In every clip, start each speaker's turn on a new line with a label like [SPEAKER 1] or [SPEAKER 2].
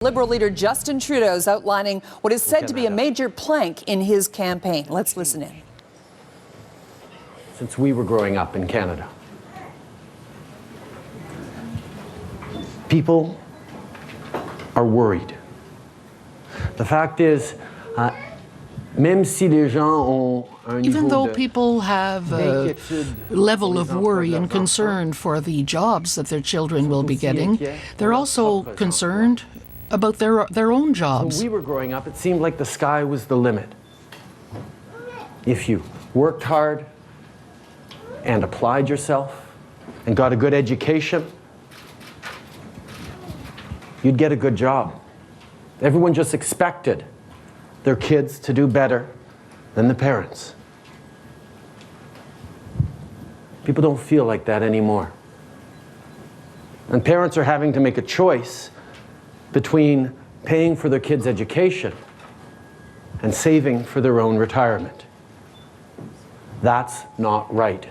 [SPEAKER 1] Liberal leader Justin Trudeau is outlining what is said to be a major plank in his campaign. Let's listen in.
[SPEAKER 2] Since we were growing up in Canada, people are worried. The fact is, même si les gens ont un
[SPEAKER 3] Even
[SPEAKER 2] niveau
[SPEAKER 3] though
[SPEAKER 2] de
[SPEAKER 3] people have a level of worry and concern for the jobs that their children will be getting, they're also concerned about their own jobs.
[SPEAKER 2] When we were growing up, it seemed like the sky was the limit. If you worked hard and applied yourself and got a good education, you'd get a good job. Everyone just expected their kids to do better than the parents. People don't feel like that anymore. And parents are having to make a choice between paying for their kids' education and saving for their own retirement. That's not right.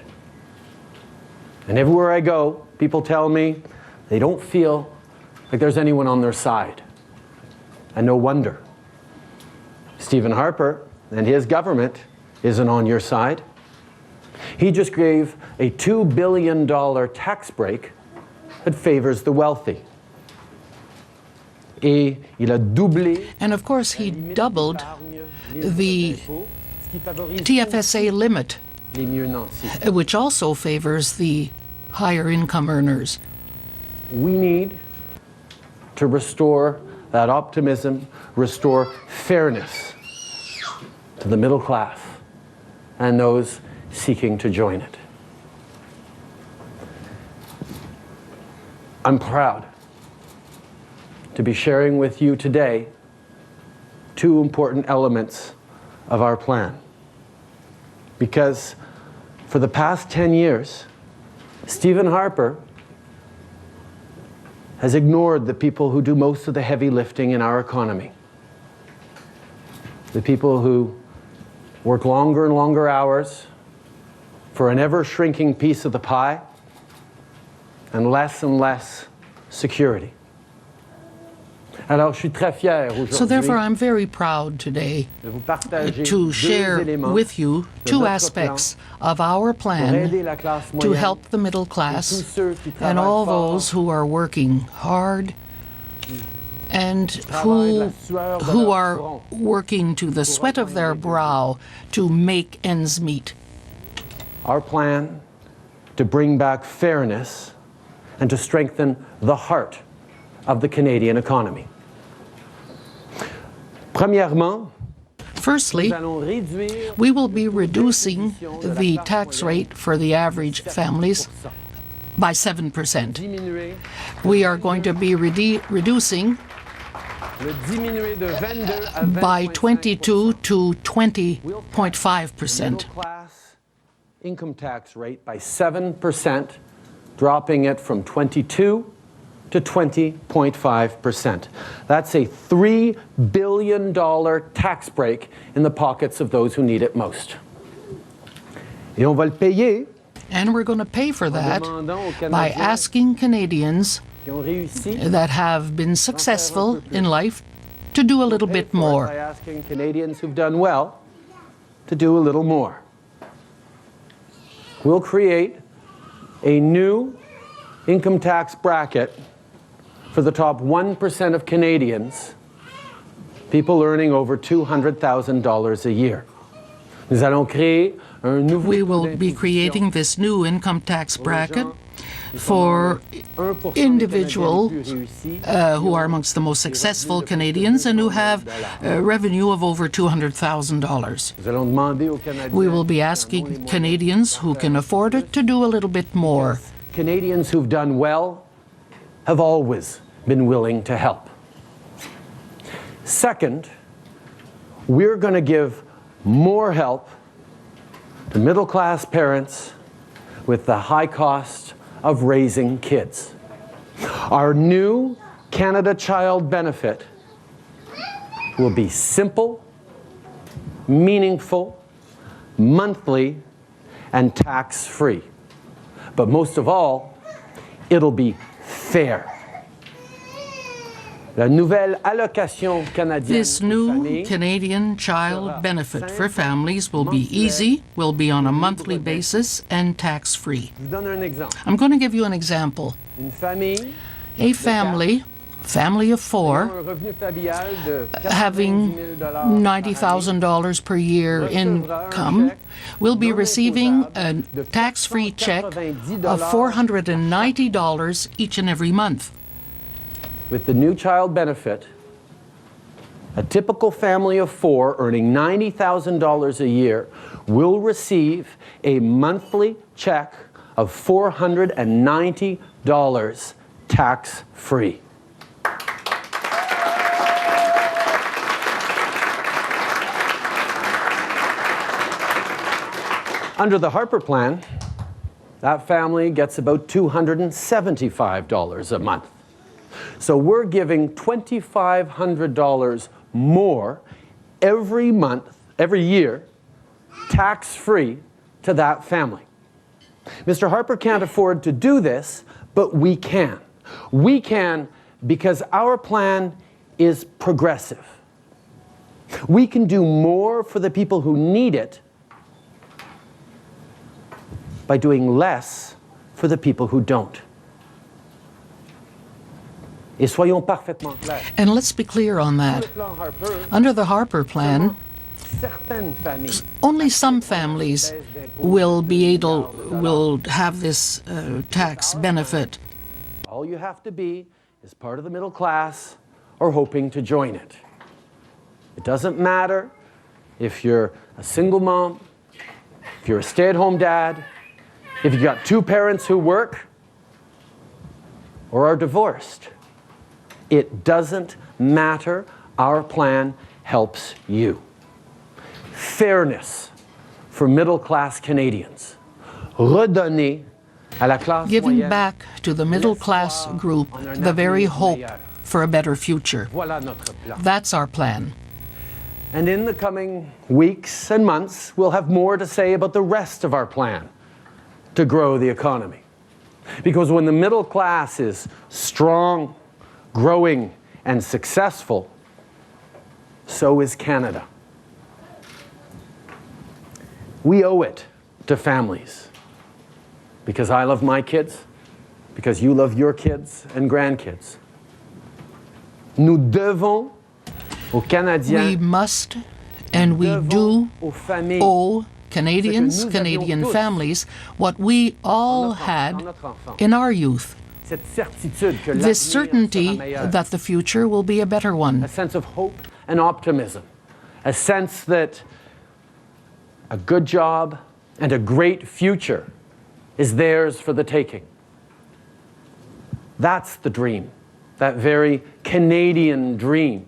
[SPEAKER 2] And everywhere I go, people tell me they don't feel like there's anyone on their side. And no wonder. Stephen Harper and his government isn't on your side. He just gave a $2 billion tax break that favors the wealthy.
[SPEAKER 3] And of course, he doubled the TFSA limit, which also favors the higher income earners.
[SPEAKER 2] We need to restore that optimism, restore fairness to the middle class and those seeking to join it. I'm proud to be sharing with you today two important elements of our plan. Because for the past 10 years, Stephen Harper has ignored the people who do most of the heavy lifting in our economy. The people who work longer and longer hours for an ever-shrinking piece of the pie and less security.
[SPEAKER 3] So therefore, I'm very proud today to share with you two aspects of our plan to help the middle class and all those who are working hard and who are working to the sweat of their brow to make ends meet.
[SPEAKER 2] Our plan to bring back fairness and to strengthen the heart of the Canadian economy.
[SPEAKER 3] Firstly, we will be reducing the tax rate for the average families by 7%. We are going to be reducing by 22 to 20.5%.
[SPEAKER 2] Income tax rate by 7%, dropping it from 22 to 20.5%. That's a $3 billion tax break in the pockets of those who need it most. Et on va le payer.
[SPEAKER 3] And we're going to pay for that by asking Canadians that have been successful in life to do a little bit more.
[SPEAKER 2] By asking Canadians who've done well to do a little more. We'll create a new income tax bracket for the top 1% of Canadians, people earning over $200,000 a year.
[SPEAKER 3] We will be creating this new income tax bracket for individuals who are amongst the most successful Canadians and who have a revenue of over $200,000. We will be asking Canadians who can afford it to do a little bit more.
[SPEAKER 2] Canadians who've done well have always been willing to help. Second, we're going to give more help to middle-class parents with the high cost of raising kids. Our new Canada Child Benefit will be simple, meaningful, monthly, and tax-free. But most of all, it'll be fair. La nouvelle allocation canadienne
[SPEAKER 3] This new
[SPEAKER 2] aux familles
[SPEAKER 3] Canadian child benefit for families will be easy, will be on a monthly basis, and tax-free.
[SPEAKER 2] Je vous donne un exemple.
[SPEAKER 3] I'm going to give you an example.
[SPEAKER 2] Une famille
[SPEAKER 3] A family of four,
[SPEAKER 2] ayant un revenu familial de
[SPEAKER 3] having $90,000 per year income, will be receiving a tax-free check of $490 each and every month.
[SPEAKER 2] with the new child benefit, a typical family of four earning $90,000 a year will receive a monthly check of $490 tax-free. Under the Harper plan, that family gets about $275 a month. So we're giving $2,500 more every month, every year, tax-free to that family. Mr. Harper can't afford to do this, but we can. We can because our plan is progressive. We can do more for the people who need it by doing less for the people who don't. Et soyons parfaitement clairs.
[SPEAKER 3] And let's be clear on that. Under the Harper plan,
[SPEAKER 2] Certaines familles
[SPEAKER 3] only some families will have this tax benefit.
[SPEAKER 2] all you have to be is part of the middle class or hoping to join it. It doesn't matter if you're a single mom, if you're a stay-at-home dad, if you've got two parents who work or are divorced. It doesn't matter. Our plan helps you. Fairness for middle-class Canadians. Redonner à la classe
[SPEAKER 3] Giving
[SPEAKER 2] moyenne
[SPEAKER 3] back to the middle class group the very hope for a better future.
[SPEAKER 2] Voilà notre plan.
[SPEAKER 3] That's our plan.
[SPEAKER 2] And in the coming weeks and months, we'll have more to say about the rest of our plan to grow the economy. Because when the middle class is strong, growing, and successful, so is Canada. We owe it to families. Because I love my kids, because you love your kids and grandkids. Nous devons aux Canadiens,
[SPEAKER 3] We must and we do
[SPEAKER 2] aux familles,
[SPEAKER 3] owe Canadians,
[SPEAKER 2] nous
[SPEAKER 3] Canadian
[SPEAKER 2] avions tous
[SPEAKER 3] families, what we all had
[SPEAKER 2] notre enfance.
[SPEAKER 3] in our youth.
[SPEAKER 2] Cette certitude que
[SPEAKER 3] This
[SPEAKER 2] l'avenir
[SPEAKER 3] certainty
[SPEAKER 2] sera meilleur.
[SPEAKER 3] that the future will be a better one.
[SPEAKER 2] A sense of hope and optimism. A sense that a good job and a great future is theirs for the taking. That's the dream, that very Canadian dream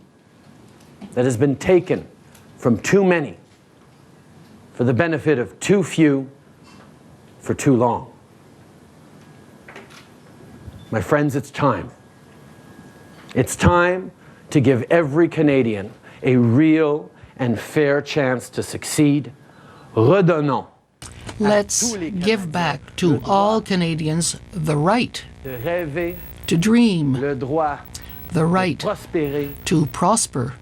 [SPEAKER 2] that has been taken from too many for the benefit of too few for too long. My friends, it's time. It's time to give every Canadian a real and fair chance to succeed. Redonnons
[SPEAKER 3] Let's give back to all Canadians the right
[SPEAKER 2] de rêver,
[SPEAKER 3] to dream,
[SPEAKER 2] le droit
[SPEAKER 3] the right
[SPEAKER 2] prospérer,
[SPEAKER 3] to prosper,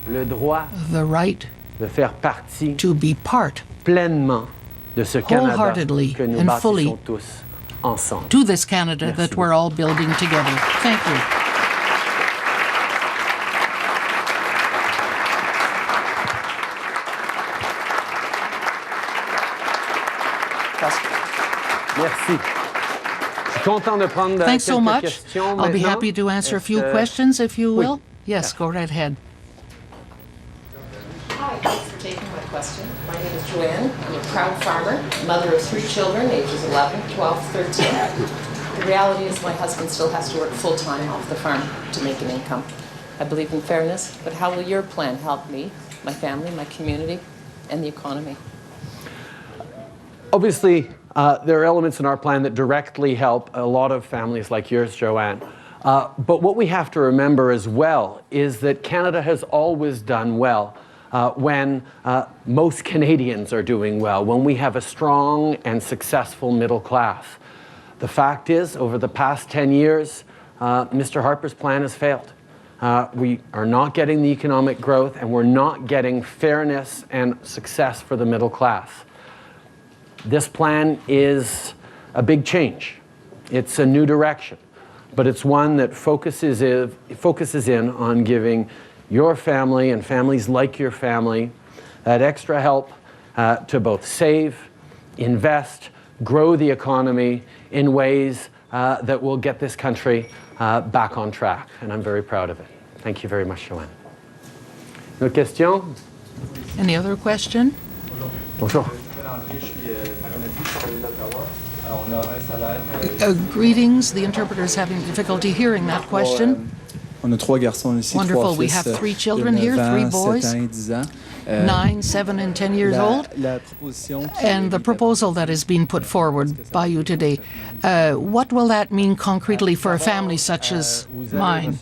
[SPEAKER 2] le droit
[SPEAKER 3] the right
[SPEAKER 2] de faire partie
[SPEAKER 3] to be part
[SPEAKER 2] pleinement de ce Canada
[SPEAKER 3] wholeheartedly
[SPEAKER 2] que nous
[SPEAKER 3] and fully
[SPEAKER 2] bâtissons tous ensemble.
[SPEAKER 3] to this Canada
[SPEAKER 2] Merci
[SPEAKER 3] that we're all building together. Thank you.
[SPEAKER 2] Merci. Je suis content de prendre
[SPEAKER 3] Thanks so
[SPEAKER 2] quelques
[SPEAKER 3] much.
[SPEAKER 2] questions
[SPEAKER 3] I'll be
[SPEAKER 2] maintenant.
[SPEAKER 3] happy to answer a few
[SPEAKER 2] Est-ce que-
[SPEAKER 3] questions if you
[SPEAKER 2] Oui.
[SPEAKER 3] will. Yes, go right ahead.
[SPEAKER 4] Hi, thanks for taking my question. My name is Joanne. I'm a proud farmer, mother of 3 children, ages 11, 12, 13. The reality is my husband still has to work full-time off the farm to make an income. I believe in fairness, but how will your plan help me, my family, my community, and the economy?
[SPEAKER 2] Obviously, there are elements in our plan that directly help a lot of families like yours, Joanne. But what we have to remember as well is that Canada has always done well when most Canadians are doing well, when we have a strong and successful middle class. The fact is, over the past 10 years, Mr. Harper's plan has failed. we are not getting the economic growth, and we're not getting fairness and success for the middle class. This plan is a big change. It's a new direction, but it's one that focuses in on giving your family and families like your family that extra help to both save, invest, grow the economy in ways that will get this country back on track. And I'm very proud of it. Thank you very much, Joanne. Une autre question?
[SPEAKER 3] Any other question?
[SPEAKER 2] Bonjour.
[SPEAKER 3] Greetings. The interpreter is having difficulty hearing that question.
[SPEAKER 5] On a 3 garçons ici,
[SPEAKER 3] Wonderful.
[SPEAKER 5] 3
[SPEAKER 3] We
[SPEAKER 5] fils
[SPEAKER 3] have 3
[SPEAKER 5] de
[SPEAKER 3] children
[SPEAKER 5] 9
[SPEAKER 3] here, 3
[SPEAKER 5] ans,
[SPEAKER 3] boys,
[SPEAKER 5] 7 ans et 10 ans.
[SPEAKER 3] 9, 7, and 10 years old.
[SPEAKER 5] La proposition qui
[SPEAKER 3] And the proposal that is being put forward by you today, what will that mean concretely for a family such as mine?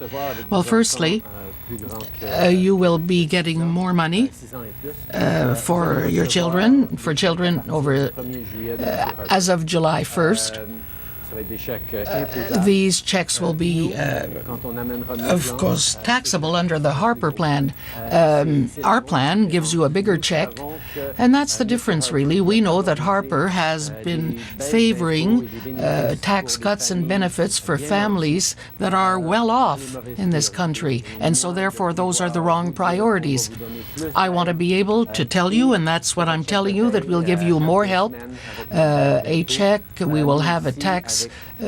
[SPEAKER 3] Well, firstly, you will be getting more money for your children, over as of July 1st. These checks will be, of course, taxable under the Harper plan. Our plan gives you a bigger check, and that's the difference, really. We know that Harper has been favoring tax cuts and benefits for families that are well off in this country, and so therefore those are the wrong priorities. I want to be able to tell you, and that's what I'm telling you, that we'll give you more help, a check, we will have a tax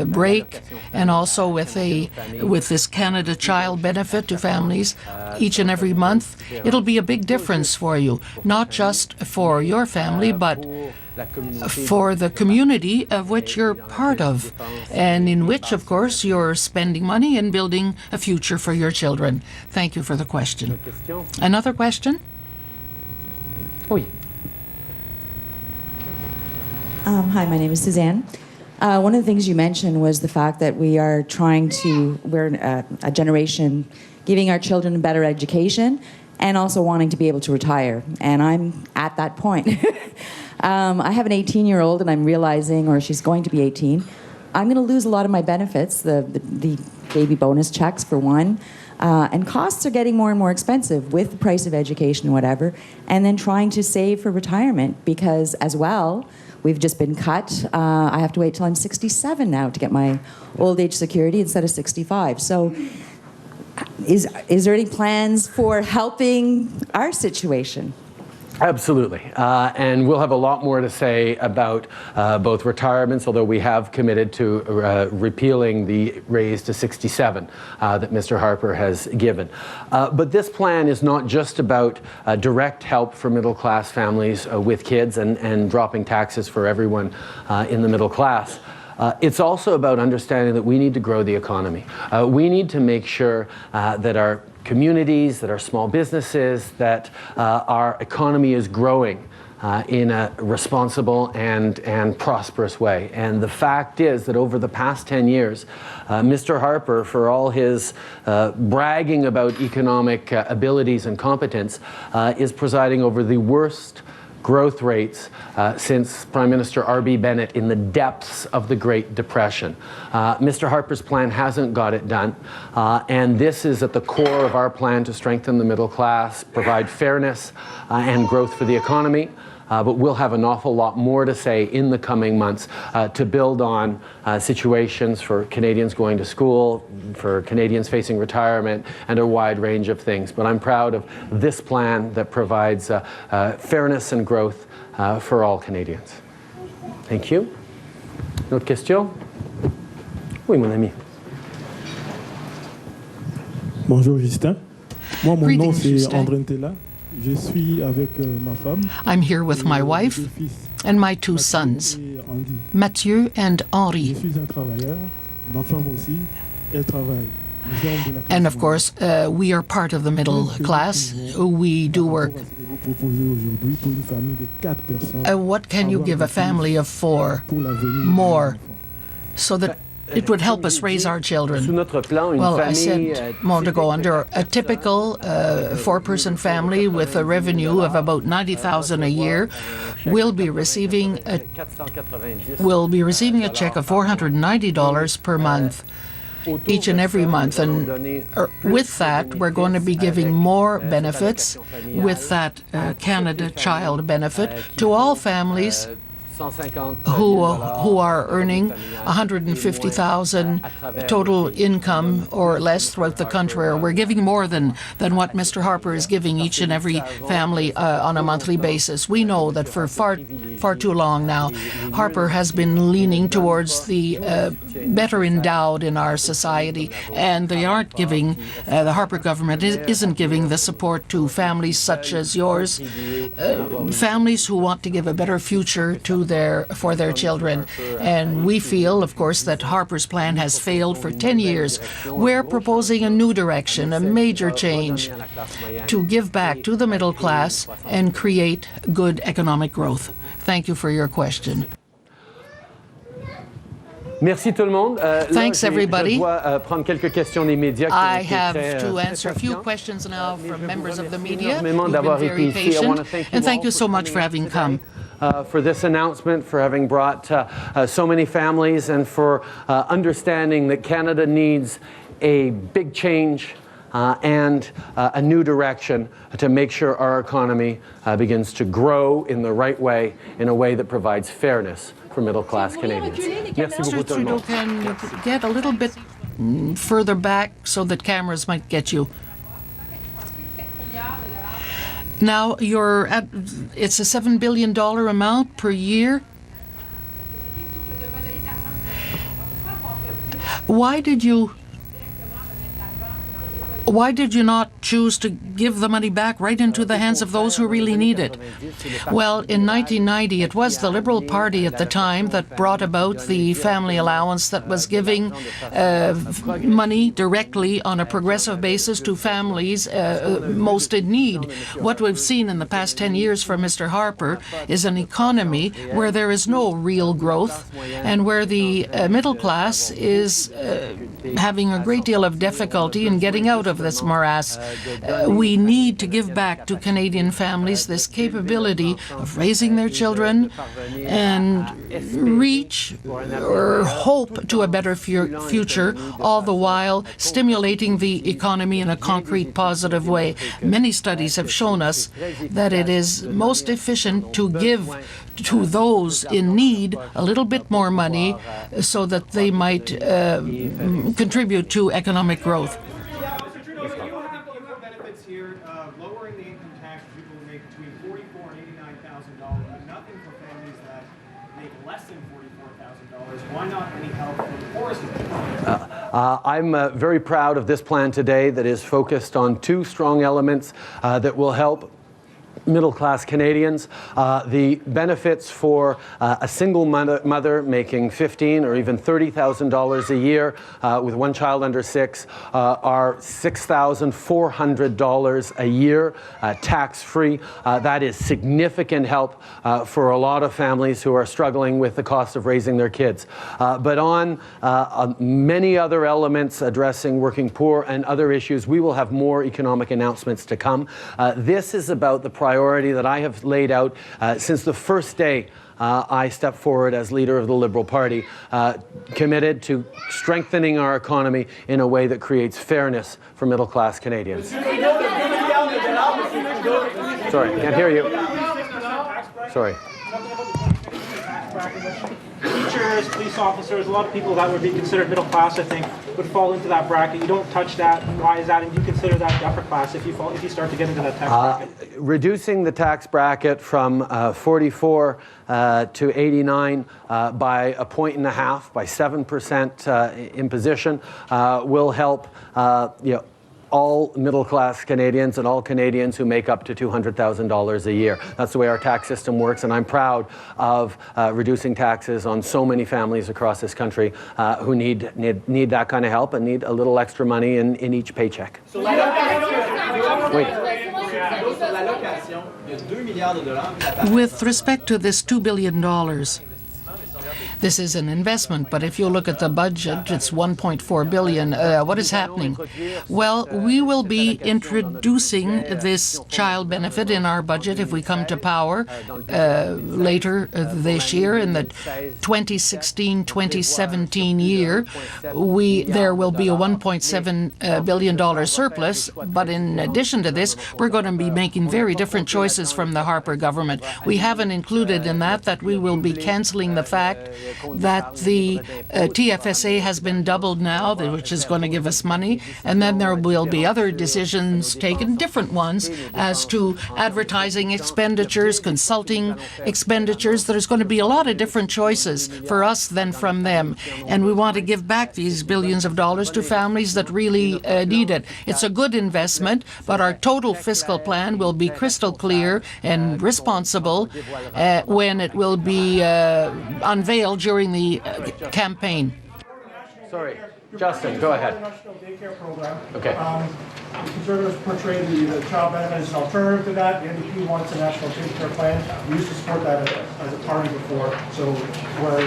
[SPEAKER 3] break, and also with this Canada Child benefit to families each and every month. It'll be a big difference for you, not just for your family, but for the community of which you're part of, and in which, of course, you're spending money and building a future for your children. Thank you for the question. Another question?
[SPEAKER 2] Oui.
[SPEAKER 6] Hi, my name is Suzanne. One of the things you mentioned was the fact that we're a generation giving our children a better education and also wanting to be able to retire. And I'm at that point. I have an 18-year-old, and I'm realizing, or she's going to be 18, I'm going to lose a lot of my benefits, the baby bonus checks for one, and costs are getting more and more expensive with the price of education and whatever, and then trying to save for retirement because, as well, we've just been cut. I have to wait till I'm 67 now to get my old age security instead of 65. So is there any plans for helping our situation?
[SPEAKER 2] Absolutely. And we'll have a lot more to say about both retirements, although we have committed to repealing the raise to 67 that Mr. Harper has given. But this plan is not just about direct help for middle-class families with kids and dropping taxes for everyone in the middle class. It's also about understanding that we need to grow the economy. We need to make sure that our communities, that our small businesses, that our economy is growing in a responsible and prosperous way. And the fact is that over the past 10 years, Mr. Harper, for all his bragging about economic abilities and competence, is presiding over the worst growth rates since Prime Minister R.B. Bennett in the depths of the Great Depression. Mr. Harper's plan hasn't got it done, and this is at the core of our plan to strengthen the middle class, provide fairness and growth for the economy. But we'll have an awful lot more to say in the coming months to build on situations for Canadians going to school, for Canadians facing retirement, and a wide range of things. But I'm proud of this plan that provides fairness and growth for all Canadians. Thank you. Une autre question? Oui, mon ami.
[SPEAKER 7] Bonjour Justin. Moi, mon nom
[SPEAKER 3] Greetings,
[SPEAKER 7] c'est
[SPEAKER 3] Justin.
[SPEAKER 7] André Ntela. Je suis avec ma femme.
[SPEAKER 3] I'm here with my wife
[SPEAKER 7] Deux fils,
[SPEAKER 3] and my 2 sons,
[SPEAKER 7] et Andy.
[SPEAKER 3] Mathieu and
[SPEAKER 7] Je
[SPEAKER 3] Henri.
[SPEAKER 7] suis un travailleur. Ma femme aussi, elle travaille. Nous sommes de la classe
[SPEAKER 3] And of
[SPEAKER 7] moyenne.
[SPEAKER 3] course, we are part of the middle class. We do work.
[SPEAKER 7] Qu'est-ce que vous proposez aujourd'hui pour une famille de 4 personnes
[SPEAKER 3] What can you
[SPEAKER 7] avoir
[SPEAKER 3] give a
[SPEAKER 7] des
[SPEAKER 3] family of 4
[SPEAKER 7] pour l'avenir
[SPEAKER 3] more
[SPEAKER 7] de nos enfants?
[SPEAKER 3] so that it would help us raise our
[SPEAKER 2] Sous
[SPEAKER 3] children?
[SPEAKER 2] notre plan, une
[SPEAKER 3] Well, I
[SPEAKER 2] famille
[SPEAKER 3] said a moment ago, under a typical 4-person family with a revenue of about $90,000 a year will be receiving a check of $490 per month. each and every month. And with that, we're going to be giving more benefits with that Canada Child benefit to all families who are earning $150,000 total income or less throughout the country. We're giving more than what Mr. Harper is giving each and every family on a monthly basis. We know that for far too long now, Harper has been leaning towards the better endowed in our society, and they aren't giving, the Harper government isn't giving the support to families such as yours, families who want to give a better future for their children. And we feel, of course, that Harper's plan has failed for 10 years. We're proposing a new direction, a major change to give back to the middle class and create good economic growth. Thank you for your question.
[SPEAKER 2] Merci tout le monde.
[SPEAKER 3] Thanks, everybody.
[SPEAKER 2] Je dois prendre quelques questions des médias qui
[SPEAKER 3] I
[SPEAKER 2] ont été
[SPEAKER 3] have
[SPEAKER 2] très,
[SPEAKER 3] to answer a few
[SPEAKER 2] patients.
[SPEAKER 3] questions now from members of the media who've
[SPEAKER 2] énormément
[SPEAKER 3] been
[SPEAKER 2] d'avoir
[SPEAKER 3] very
[SPEAKER 2] été ici. I want
[SPEAKER 3] patient.
[SPEAKER 2] to thank you
[SPEAKER 3] And thank
[SPEAKER 2] all
[SPEAKER 3] you so much for having come.
[SPEAKER 2] For this announcement, for having brought so many families, and for understanding that Canada needs a big change and a new direction to make sure our economy begins to grow in the right way, in a way that provides fairness for middle-class Canadians. Merci beaucoup,
[SPEAKER 3] Mr.
[SPEAKER 2] tout le
[SPEAKER 3] Trudeau,
[SPEAKER 2] monde.
[SPEAKER 3] can you get a little bit further back so that cameras might get you? Now, it's a $7 billion amount per year. Why did you not choose to give the money back right into the hands of those who really need it? Well, in 1990, it was the Liberal Party at the time that brought about the family allowance that was giving money directly on a progressive basis to families most in need. What we've seen in the past 10 years from Mr. Harper is an economy where there is no real growth and where the middle class is having a great deal of difficulty in getting out of this morass. We need to give back to Canadian families this capability of raising their children and reach or hope to a better future, all the while stimulating the economy in a concrete, positive way. Many studies have shown us that it is most efficient to give to those in need a little bit more money so that they might contribute to economic growth.
[SPEAKER 8] Mr. Trudeau, you have benefits here, lowering the income tax for people who make between $44,000 and $89,000, but nothing for families that make less than $44,000. Why not any help for the poorest of people?
[SPEAKER 2] I'm very proud of this plan today that is focused on two strong elements that will help middle-class Canadians. The benefits for a single mother making $15,000 or even $30,000 a year with one child under 6 are $6,400 a year, tax-free. That is significant help for a lot of families who are struggling with the cost of raising their kids. But on many other elements addressing working poor and other issues, we will have more economic announcements to come. This is about the priority that I have laid out since the first day I stepped forward as leader of the Liberal Party, committed to strengthening our economy in a way that creates fairness for middle-class Canadians. Sorry, can't hear you. Sorry.
[SPEAKER 8] Teachers, police officers, a lot of people that would be considered middle class, I think, would fall into that bracket. You don't touch that. Why is that? And do you consider that upper class if you start to get into that tax bracket?
[SPEAKER 2] Reducing the tax bracket from 44 to 89 by 1.5 points, by 7% imposition, will help all middle-class Canadians and all Canadians who make up to $200,000 a year. That's the way our tax system works, and I'm proud of reducing taxes on so many families across this country who need that kind of help and need a little extra money in each paycheck. Wait.
[SPEAKER 3] With respect to this $2 billion, This is an investment, but if you look at the budget, it's $1.4 billion. What is happening? Well, we will be introducing this child benefit in our budget if we come to power later this year. In the 2016-2017 year, there will be a $1.7 billion surplus, but in addition to this, we're going to be making very different choices from the Harper government. We haven't included in that we will be canceling the fact that the TFSA has been doubled now, which is going to give us money, and then there will be other decisions taken, different ones, as to advertising expenditures, consulting expenditures. There's going to be a lot of different choices for us than from them, and we want to give back these billions of dollars to families that really need it. It's a good investment, but our total fiscal plan will be crystal clear and responsible when it will be unveiled during the campaign.
[SPEAKER 2] Sorry, Justin, go ahead.
[SPEAKER 8] National daycare program.
[SPEAKER 2] Okay.
[SPEAKER 8] The Conservatives portray the child benefit as an alternative to that. The NDP wants a national daycare plan. We used to support that as a party before, so where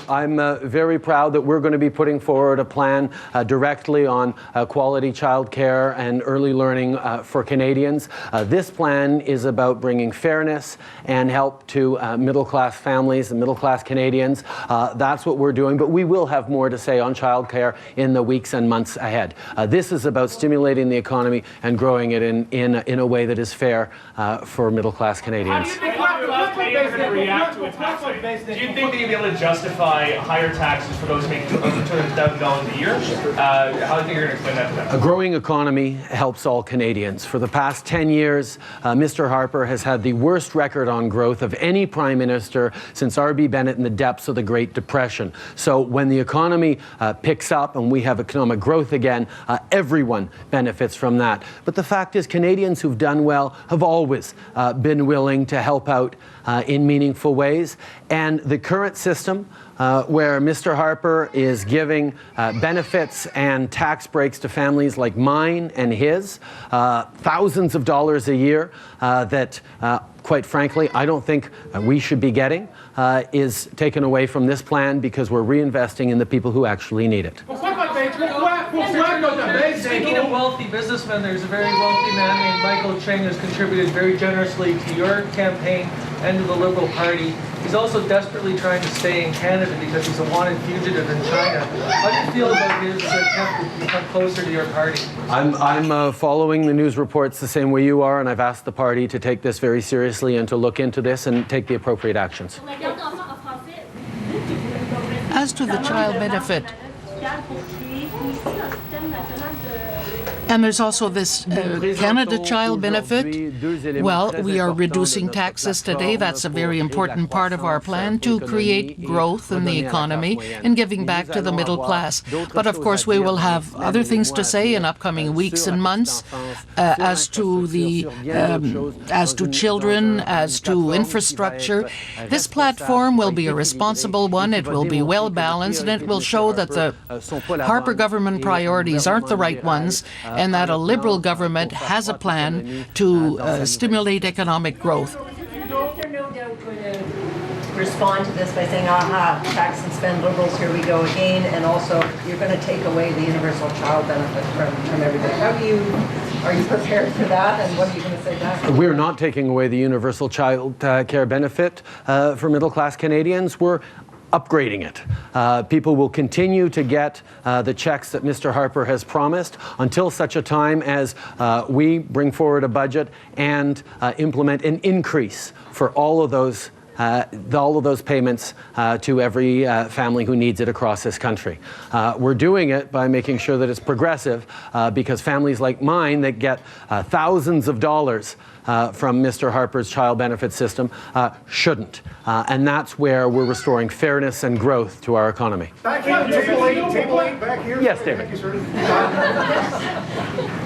[SPEAKER 2] I'm very proud that we're going to be putting forward a plan directly on quality child care and early learning for Canadians. This plan is about bringing fairness and help to middle-class families and middle-class Canadians. That's what we're doing, but we will have more to say on child care in the weeks and months ahead. This is about stimulating the economy and growing it in a way that is fair for middle-class Canadians.
[SPEAKER 8] Do you think that you'll be able to justify higher taxes for those making $200,000 a year? How do you think you're going to explain that to them?
[SPEAKER 2] A growing economy helps all Canadians. For the past 10 years, Mr. Harper has had the worst record on growth of any Prime Minister since R.B. Bennett in the depths of the Great Depression. So when the economy picks up and we have economic growth again, everyone benefits from that. But the fact is, Canadians who've done well have always been willing to help out in meaningful ways. And the current system, where Mr. Harper is giving benefits and tax breaks to families like mine and his, thousands of dollars a year that, quite frankly, I don't think we should be getting, is taken away from this plan because we're reinvesting in the people who actually need it.
[SPEAKER 9] Speaking of wealthy businessmen, there's a very wealthy man named Michael Cheng who's contributed very generously to your campaign and to the Liberal Party. He's also desperately trying to stay in Canada because he's a wanted fugitive in China. How do you feel about his attempt to become closer to your party?
[SPEAKER 2] I'm following the news reports the same way you are, and I've asked the party to take this very seriously and to look into this and take the appropriate actions.
[SPEAKER 3] As to the child benefit, and there's also this Canada Child Benefit. Well, we are reducing taxes today. That's a very important part of our plan to create growth in the economy and giving back to the middle class. But of course, we will have other things to say in upcoming weeks and months as to children, as to infrastructure. This platform will be a responsible one. It will be well balanced, and it will show that the Harper government priorities aren't the right ones, and that a Liberal government has a plan to stimulate economic growth.
[SPEAKER 10] They're no doubt going to respond to this by saying, aha, tax and spend Liberals, here we go again, and also you're going to take away the universal child benefit from everybody. Are you prepared for that, and what are you going to say back?
[SPEAKER 2] We're not taking away the universal child care benefit for middle-class Canadians. We're upgrading it. People will continue to get the checks that Mr. Harper has promised until such a time as we bring forward a budget and implement an increase for all of those payments to every family who needs it across this country. We're doing it by making sure that it's progressive because families like mine that get thousands of dollars from Mr. Harper's child benefit system shouldn't. And that's where we're restoring fairness and growth to our economy.
[SPEAKER 8] Back here, table eight, back here.
[SPEAKER 2] Yes, David.
[SPEAKER 8] Thank you, sir.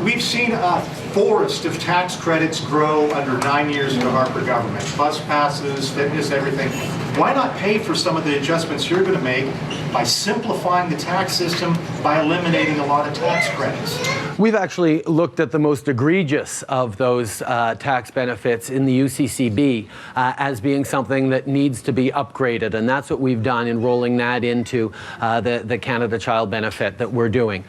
[SPEAKER 8] We've seen a forest of tax credits grow under 9 years of the Harper government. Bus passes, fitness, everything.
[SPEAKER 11] Why not pay for some of the adjustments you're going to make by simplifying the tax system, by eliminating a lot of tax credits?
[SPEAKER 2] We've actually looked at the most egregious of those tax benefits in the UCCB as being something that needs to be upgraded, and that's what we've done in rolling that into the Canada Child Benefit that we're doing.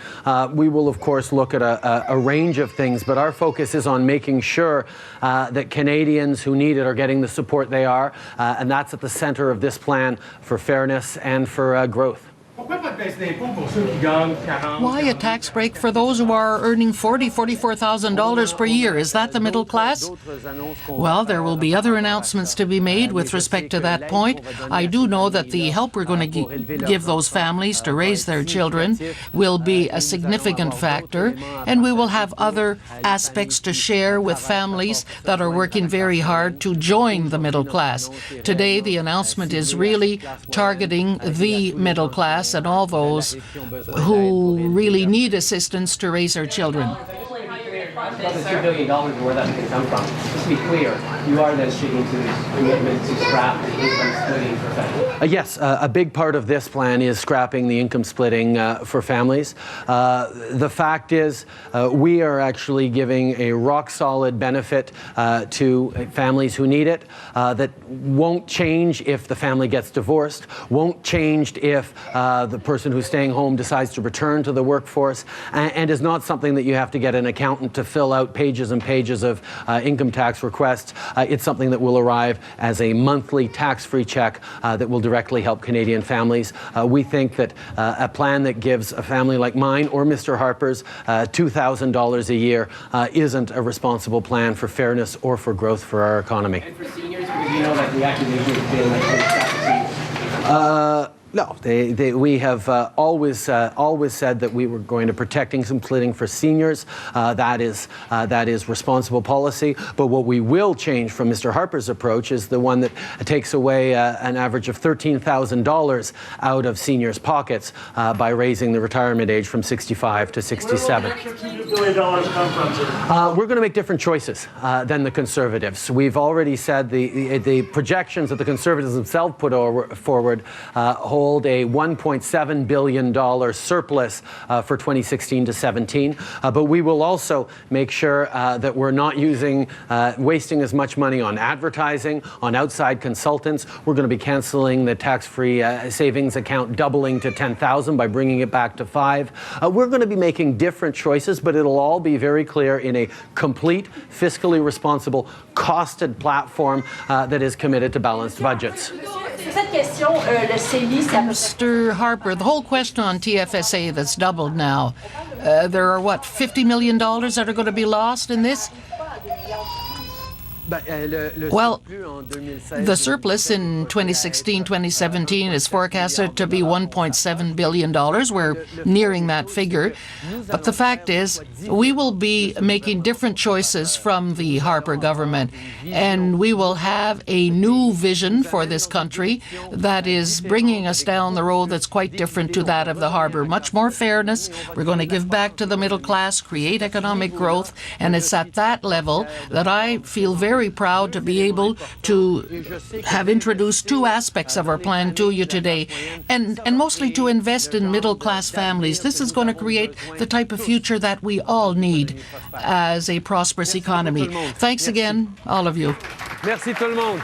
[SPEAKER 2] We will, of course, look at a range of things, but our focus is on making sure that Canadians who need it are getting the support they are, and that's at the center of this plan for fairness and for growth.
[SPEAKER 3] Why a tax break for those who are earning $44,000 per year? Is that the middle class? Well, there will be other announcements to be made with respect to that point. I do know that the help we're going to give those families to raise their children will be a significant factor, and we will have other aspects to share with families that are working very hard to join the middle class. Today, the announcement is really targeting the middle class and all those who really need assistance to raise their children.
[SPEAKER 12] About the $2 billion where that can come from. Just to be clear, you are then sticking to this commitment to scrap the income splitting for families?
[SPEAKER 2] Yes, a big part of this plan is scrapping the income splitting for families. The fact is, we are actually giving a rock-solid benefit to families who need it that won't change if the family gets divorced, won't change if the person who's staying home decides to return to the workforce, and is not something that you have to get an accountant to fill out pages and pages of income tax requests. It's something that will arrive as a monthly tax-free check that will directly help Canadian families. We think that a plan that gives a family like mine or Mr. Harper's $2,000 a year isn't a responsible plan for fairness or for growth for our economy.
[SPEAKER 12] And for seniors, because you know that the accusation has been like
[SPEAKER 2] No, we have always said that we were going to protect income splitting for seniors. That is responsible policy. But what we will change from Mr. Harper's approach is the one that takes away an average of $13,000 out of seniors' pockets by raising the retirement age from 65 to 67.
[SPEAKER 11] Where will the extra $2 billion come from, sir?
[SPEAKER 2] We're going to make different choices than the Conservatives. We've already said the projections that the Conservatives themselves put forward hold a $1.7 billion surplus for 2016 to 17. But we will also make sure that we're not wasting as much money on advertising, on outside consultants. We're going to be canceling the tax-free savings account, doubling to $10,000 by bringing it back to $5,000. We're going to be making different choices, but it'll all be very clear in a complete, fiscally responsible, costed platform that is committed to balanced budgets.
[SPEAKER 3] Mr. Harper, the whole question on TFSA that's doubled now, there are, what, $50 million that are going to be lost in this? Well, the surplus in 2016-2017 is forecasted to be $1.7 billion. We're nearing that figure. But the fact is, we will be making different choices from the Harper government, and we will have a new vision for this country that is bringing us down the road that's quite different to that of the Harper. Much more fairness. We're going to give back to the middle class, create economic growth, and it's at that level that I feel very proud to be able to have introduced two aspects of our plan to you today, and mostly to invest in middle-class families. This is going to create the type of future that we all need as a prosperous economy. Thanks again, all of you.
[SPEAKER 2] Merci tout le monde.